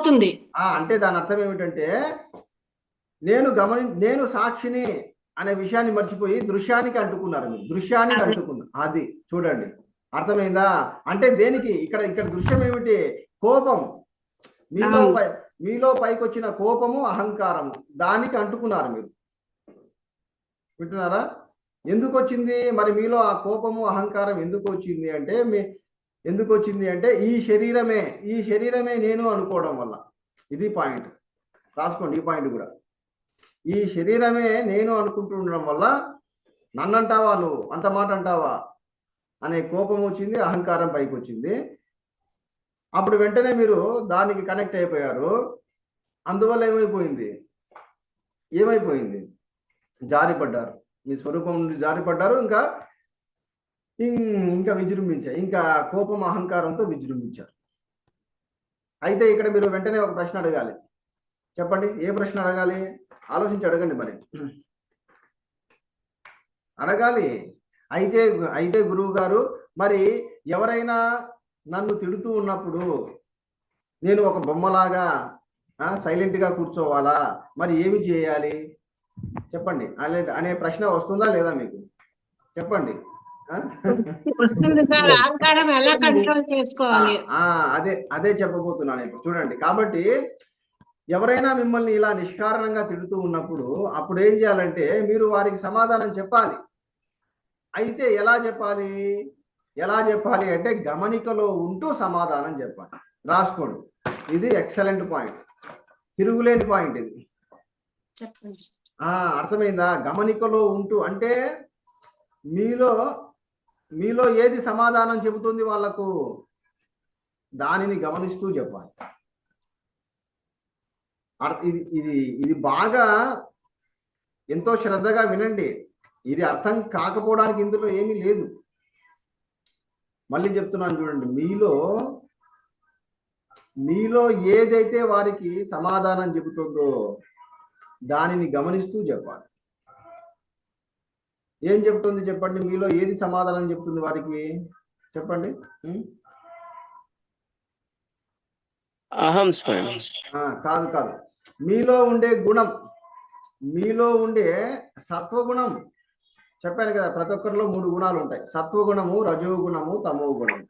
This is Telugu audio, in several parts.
పోతుంది. అంటే దాని అర్థం ఏమిటంటే నేను సాక్షిని అనే విషయాన్ని మర్చిపోయి దృశ్యానికి అంటుకున్నారు. మీరు దృశ్యానికి అంటుకున్నారు. అది చూడండి, అర్థమైందా? అంటే దేనికి ఇక్కడ దృశ్యం ఏమిటి? కోపం. మీలో పైకి వచ్చిన కోపము, అహంకారము, దానికి అంటుకున్నారు మీరు. వింటున్నారా? ఎందుకు వచ్చింది మరి మీలో ఆ కోపము, అహంకారం ఎందుకు వచ్చింది అంటే ఈ శరీరమే నేను అనుకోవడం వల్ల. ఇది పాయింట్, రాసుకోండి ఈ పాయింట్ కూడా. ఈ శరీరమే నేను అనుకుంటుండడం వల్ల నన్ను అంటావా, నువ్వు అంత మాట అంటావా అనే కోపం వచ్చింది, అహంకారం పైకి వచ్చింది. అప్పుడు వెంటనే మీరు దానికి కనెక్ట్ అయిపోయారు. అందువల్ల ఏమైపోయింది? జారిపడ్డారు, మీ స్వరూపం నుండి జారిపడ్డారు. ఇంకా విజృంభించారు, ఇంకా కోపం, అహంకారంతో విజృంభించారు. అయితే ఇక్కడ మీరు వెంటనే ఒక ప్రశ్న అడగాలి. చెప్పండి, ఏ ప్రశ్న అడగాలి? ఆలోచించి అడగండి. మరి అడగాలి. అయితే గురువు గారు, మరి ఎవరైనా నన్ను తిడుతూ ఉన్నప్పుడు నేను ఒక బొమ్మలాగా సైలెంట్గా కూర్చోవాలా? మరి ఏమి చేయాలి చెప్పండి అనే ప్రశ్న వస్తుందా లేదా మీకు? చెప్పండి. అదే చెప్పబోతున్నాను ఇప్పుడు. చూడండి, కాబట్టి ఎవరైనా మిమ్మల్ని ఇలా నిష్కారణంగా తిడుతూ ఉన్నప్పుడు అప్పుడు ఏం చేయాలంటే మీరు వారికి సమాధానం చెప్పాలి. అయితే ఎలా చెప్పాలి అంటే గమనికలో ఉంటూ సమాధానం చెప్పాలి. రాసుకోండి, ఇది ఎక్సలెంట్ పాయింట్, తిరుగులేని పాయింట్ ఇది. అర్థమైందా? గమనికలో ఉంటూ అంటే మీలో ఏది సమాధానం చెబుతుంది వాళ్ళకు, దానిని గమనిస్తూ చెప్పాలి. ఇది బాగా ఎంతో శ్రద్ధగా వినండి. ఇది అర్థం కాకపోవడానికి ఇందులో ఏమీ లేదు. మళ్ళీ చెప్తున్నాను చూడండి, మీలో ఏదైతే వారికి సమాధానం చెబుతుందో దానిని గమనిస్తూ చెప్పాలి. ఏం చెప్తుంది చెప్పండి? మీలో ఏది సమాధానం చెప్తుంది వారికి? చెప్పండి. అహం స్వయం. కాదు, మీలో ఉండే గుణం, మీలో ఉండే సత్వగుణం. చెప్పాను కదా, ప్రతి ఒక్కరిలో 3 గుణాలు ఉంటాయి: సత్వగుణము, రజోగుణము, తమో గుణం.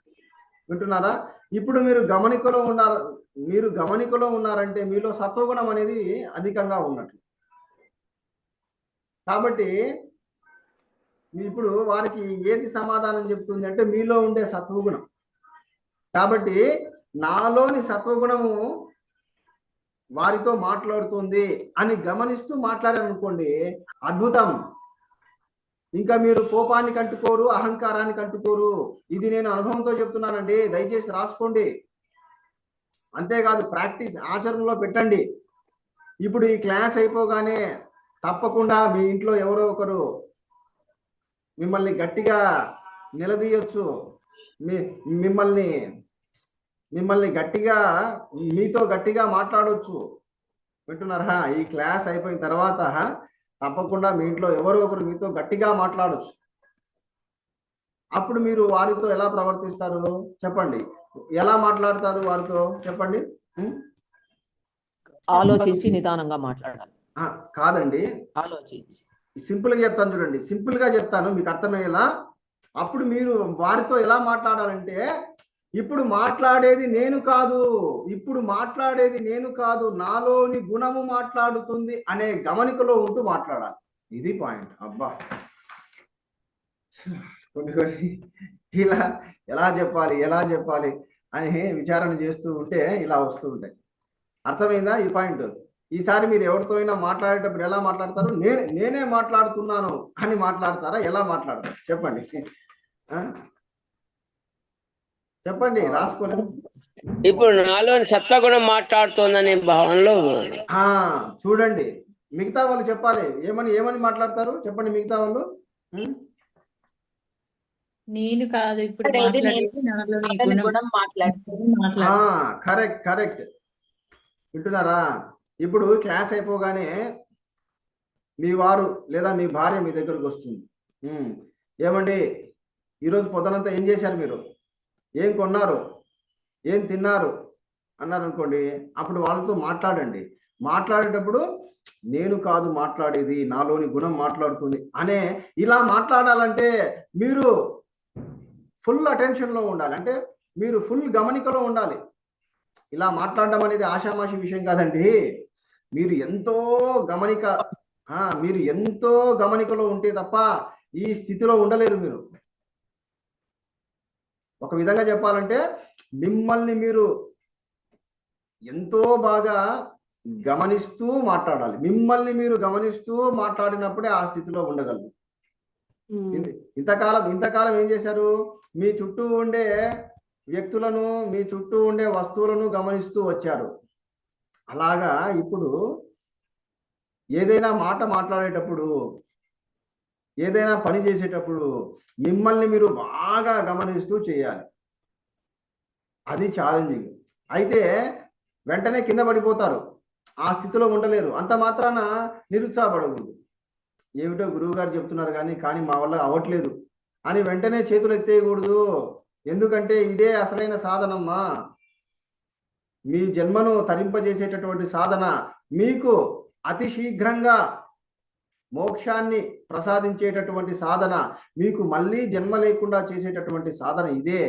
వింటున్నారా? ఇప్పుడు మీరు గమనికలో ఉన్నారంటే మీలో సత్వగుణం అనేది అధికంగా ఉన్నట్లు. కాబట్టి ఇప్పుడు వారికి ఏది సమాధానం చెప్తుంది అంటే మీలో ఉండే సత్వగుణం. కాబట్టి నాలోని సత్వగుణము వారితో మాట్లాడుతుంది అని గమనిస్తూ మాట్లాడారనుకోండి, అద్భుతం. ఇంకా మీరు కోపానికి అంటుకోరు, అహంకారానికి అంటుకోరు. ఇది నేను అనుభవంతో చెప్తున్నానండి, దయచేసి రాసుకోండి. అంతేకాదు, ప్రాక్టీస్ ఆచరణలో పెట్టండి. ఇప్పుడు ఈ క్లాస్ అయిపోగానే తప్పకుండా మీ ఇంట్లో ఎవరో ఒకరు మిమ్మల్ని గట్టిగా నిలదీయొచ్చు, మిమ్మల్ని గట్టిగా మీతో గట్టిగా మాట్లాడవచ్చు. వింటున్నారా? ఈ క్లాస్ అయిపోయిన తర్వాత తప్పకుండా మీ ఇంట్లో ఎవరో ఒకరు మీతో గట్టిగా మాట్లాడవచ్చు. అప్పుడు మీరు వారితో ఎలా ప్రవర్తిస్తారు చెప్పండి? ఎలా మాట్లాడతారు వారితో చెప్పండి? ఆలోచించి నిదానంగా మాట్లాడాలి. కాదండి, ఆలోచించి. సింపుల్గా చెప్తాను చూడండి, సింపుల్గా చెప్తాను మీకు అర్థమయ్యేలా. అప్పుడు మీరు వారితో ఎలా మాట్లాడాలంటే, ఇప్పుడు మాట్లాడేది నేను కాదు, నాలోని గుణము మాట్లాడుతుంది అనే గమనికలో ఉంటూ మాట్లాడాలి. ఇది పాయింట్. అబ్బా, కొన్ని ఇలా ఎలా చెప్పాలి అని విచారణ చేస్తూ ఉంటే ఇలా వస్తూ ఉంటాయి. అర్థమైందా ఈ పాయింట్? ఈసారి మీరు ఎవరితో అయినా మాట్లాడేటప్పుడు ఎలా మాట్లాడతారు? నేనే మాట్లాడుతున్నాను అని మాట్లాడతారా? ఎలా మాట్లాడతారు చెప్పండి? చెప్పండి, రాసుకోండి. ఇప్పుడు నాలో సత్వగుణం మాట్లాడుతోందనే భావనలో చూడండి. మిగతా వాళ్ళు చెప్పాలి, ఏమని మాట్లాడతారు చెప్పండి మిగతా వాళ్ళు. నేను కాదు, ఇప్పుడు కరెక్ట్. వింటున్నారా? ఇప్పుడు క్లాస్ అయిపోగానే మీ వారు లేదా మీ భార్య మీ దగ్గరకు వస్తుంది. ఏమండి, ఈరోజు పొద్దునంతా ఏం చేశారు మీరు? ఏం కొన్నారు? ఏం తిన్నారు అన్నారు అనుకోండి, అప్పుడు వాళ్ళతో మాట్లాడండి. మాట్లాడేటప్పుడు నేను కాదు మాట్లాడేది, నాలోని గుణం మాట్లాడుతుంది అనే ఇలా మాట్లాడాలంటే మీరు ఫుల్ అటెన్షన్లో ఉండాలి. అంటే మీరు ఫుల్ గమనికలో ఉండాలి. ఇలా మాట్లాడడం అనేది ఆషామాషి విషయం కాదండి. మీరు ఎంతో గమనిక మీరు ఎంతో గమనికలో ఉంటే తప్ప ఈ స్థితిలో ఉండలేరు మీరు. ఒక విధంగా చెప్పాలంటే మిమ్మల్ని మీరు ఎంతో బాగా గమనిస్తూ మాట్లాడాలి. మిమ్మల్ని మీరు గమనిస్తూ మాట్లాడినప్పుడే ఆ స్థితిలో ఉండగలరు. ఇంతకాలం ఏం చేశారు? మీ చుట్టూ ఉండే వ్యక్తులను, మీ చుట్టూ ఉండే వస్తువులను గమనిస్తూ వచ్చారు. అలాగా ఇప్పుడు ఏదైనా మాట మాట్లాడేటప్పుడు, ఏదైనా పని చేసేటప్పుడు మిమ్మల్ని మీరు బాగా గమనిస్తూ చేయాలి. అది ఛాలెంజింగ్. అయితే వెంటనే కింద పడిపోతారు, ఆ స్థితిలో ఉండలేరు. అంత మాత్రాన నిరుత్సాహపడకూడదు. ఏమిటో గురువు గారు చెప్తున్నారు కానీ మా వల్ల అవ్వట్లేదు అని వెంటనే చేతులు ఎత్తేయకూడదు. ఎందుకంటే ఇదే అసలైన సాధనమ్మా. మీ జన్మను తరింపజేసేటటువంటి సాధన, మీకు అతి శీఘ్రంగా మోక్షాన్ని ప్రసాదించేటటువంటి సాధన, మీకు మళ్ళీ జన్మ లేకుండా చేసేటటువంటి సాధన ఇదే.